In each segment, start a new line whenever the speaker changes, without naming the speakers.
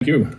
Thank you.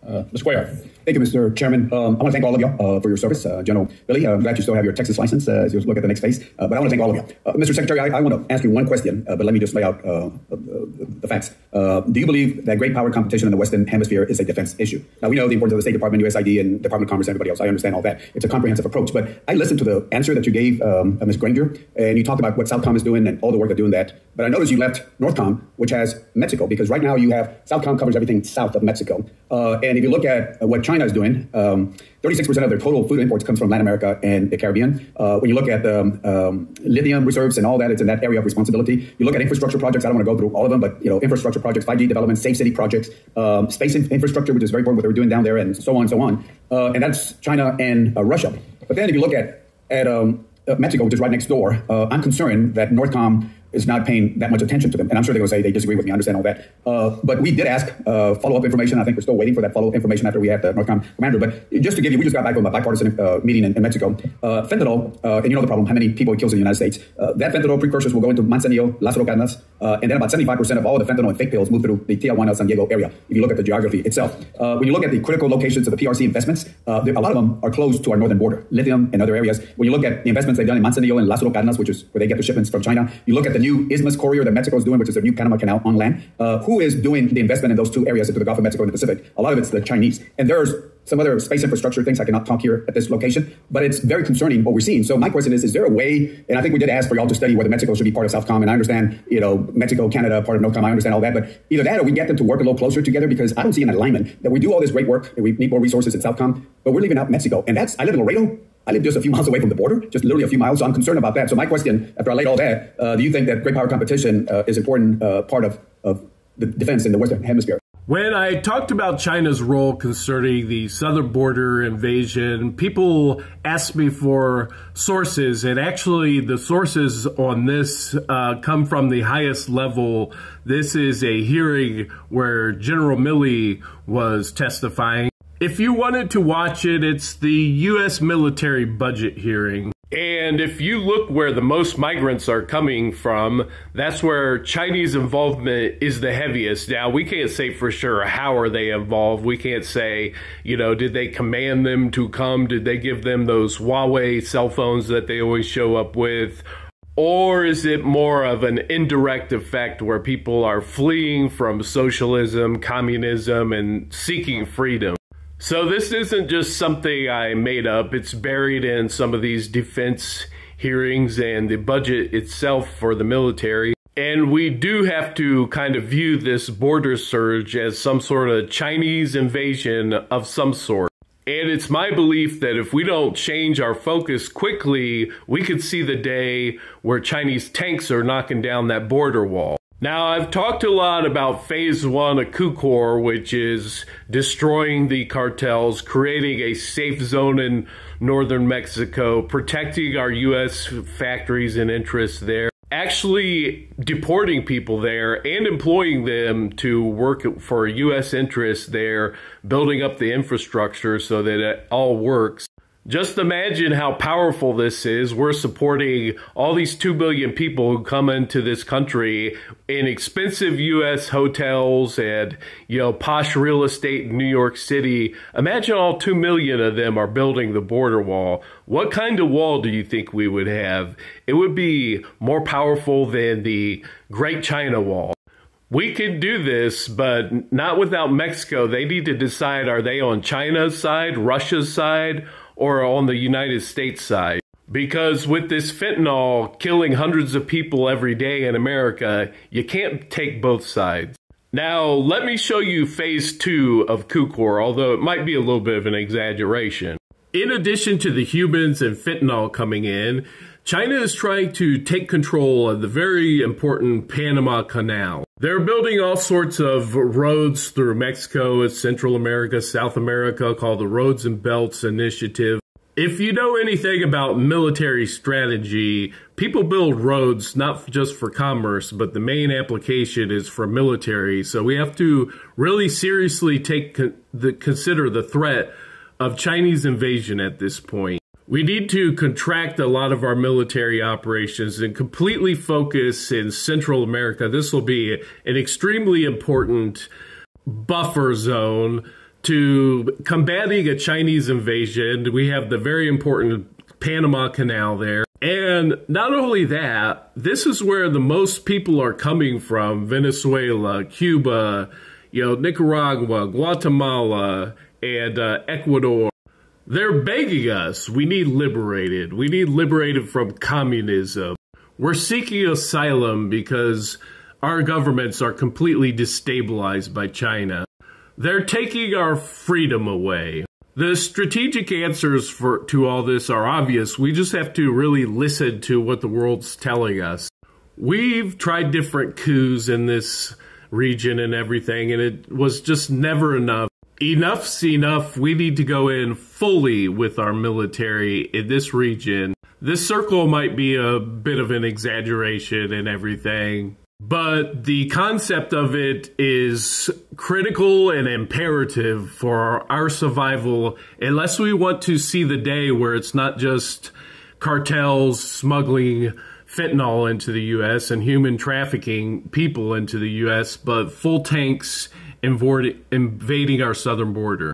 Mr. Cuellar.
Thank you, Mr. Chairman. I want to thank all of you for your service. General Milley, I'm glad you still have your Texas license as you look at the next phase. But I want to thank all of you. Mr. Secretary, I want to ask you one question, but let me just lay out the facts. Do you believe that great power competition in the Western Hemisphere is a defense issue? Now, we know the importance of the State Department, USID, and Department of Commerce, and everybody else. I understand all that. It's a comprehensive approach. But I listened to the answer that you gave Ms. Granger, and you talked about what Southcom is doing and all the work they're doing that. But I noticed you left Northcom, which has Mexico, because right now you have Southcom covers everything south of Mexico. And if you look at what China is doing, 36% of their total food imports comes from Latin America and the Caribbean. When you look at the lithium reserves and all that, it's in that area of responsibility. You look at infrastructure projects. I don't want to go through all of them, but infrastructure projects, 5G development, safe city projects, space infrastructure, which is very important what they're doing down there, and so on and so on. And that's China and Russia. But then if you look at Mexico, which is right next door, I'm concerned that Northcom is not paying that much attention to them. And I'm sure they're going to say they disagree with me. I understand all that. But we did ask follow-up information. I think we're still waiting for that follow-up information after we had the Northcom commander. But just to give you, we just got back from a bipartisan meeting in Mexico. Fentanyl, and you know the problem, how many people it kills in the United States. That fentanyl precursors will go into Manzanillo, Lázaro Cárdenas, and then about 75% of all the fentanyl and fake pills move through the Tijuana, San Diego area, if you look at the geography itself. When you look at the critical locations of the PRC investments, a lot of them are close to our northern border, lithium and other areas. When you look at the investments they've done in Manzanillo and Lázaro Cárdenas, which is where they get the shipments from China, you look at the new Isthmus Corridor that Mexico is doing, which is the new Panama Canal on land. Who is doing the investment in those two areas into the Gulf of Mexico and the Pacific? A lot of it's the Chinese. And there's some other space infrastructure things I cannot talk here at this location, but it's very concerning what we're seeing. So my question is there a way, and I think we did ask for y'all to study whether Mexico should be part of Southcom, and I understand, Mexico, Canada, part of Northcom, I understand all that, but either that or we get them to work a little closer together, because I don't see an alignment that we do all this great work and we need more resources in Southcom, but we're leaving out Mexico. And I live in Laredo. I live just a few miles away from the border, just literally a few miles. So I'm concerned about that. So my question, after I laid all that, do you think that great power competition is an important part of the defense in the Western Hemisphere?
When I talked about China's role concerning the southern border invasion, people asked me for sources, and actually the sources on this come from the highest level. This is a hearing where General Milley was testifying. If you wanted to watch it, it's the U.S. military budget hearing. And if you look where the most migrants are coming from, that's where Chinese involvement is the heaviest. Now, we can't say for sure how are they involved. We can't say, did they command them to come? Did they give them those Huawei cell phones that they always show up with? Or is it more of an indirect effect where people are fleeing from socialism, communism, and seeking freedom? So this isn't just something I made up. It's buried in some of these defense hearings and the budget itself for the military. And we do have to kind of view this border surge as some sort of Chinese invasion of some sort. And it's my belief that if we don't change our focus quickly, we could see the day where Chinese tanks are knocking down that border wall. Now, I've talked a lot about phase one of CUCOR, which is destroying the cartels, creating a safe zone in northern Mexico, protecting our U.S. factories and interests there, actually deporting people there and employing them to work for U.S. interests there, building up the infrastructure so that it all works. Just imagine how powerful this is. We're supporting all these 2 billion people who come into this country in expensive U.S. hotels and, posh real estate in New York City. Imagine all 2 million of them are building the border wall. What kind of wall do you think we would have? It would be more powerful than the Great China Wall. We could do this, but not without Mexico. They need to decide, are they on China's side, Russia's side, or on the United States side? Because with this fentanyl killing hundreds of people every day in America, you can't take both sides. Now, let me show you phase 2 of CUCOR, although it might be a little bit of an exaggeration. In addition to the humans and fentanyl coming in, China is trying to take control of the very important Panama Canal. They're building all sorts of roads through Mexico, Central America, South America, called the Roads and Belts Initiative. If you know anything about military strategy, people build roads not just for commerce, but the main application is for military. So we have to really seriously consider the threat of Chinese invasion at this point. We need to contract a lot of our military operations and completely focus in Central America. This will be an extremely important buffer zone to combating a Chinese invasion. We have the very important Panama Canal there. And not only that, this is where the most people are coming from: Venezuela, Cuba, Nicaragua, Guatemala, and Ecuador. They're begging us. We need liberated. We need liberated from communism. We're seeking asylum because our governments are completely destabilized by China. They're taking our freedom away. The strategic answers to all this are obvious. We just have to really listen to what the world's telling us. We've tried different coups in this region and everything, and it was just never enough. Enough's enough. We need to go in fully with our military in this region. This circle might be a bit of an exaggeration and everything, but the concept of it is critical and imperative for our survival, unless we want to see the day where it's not just cartels smuggling fentanyl into the U.S. and human trafficking people into the U.S., but full tanks invading our southern border.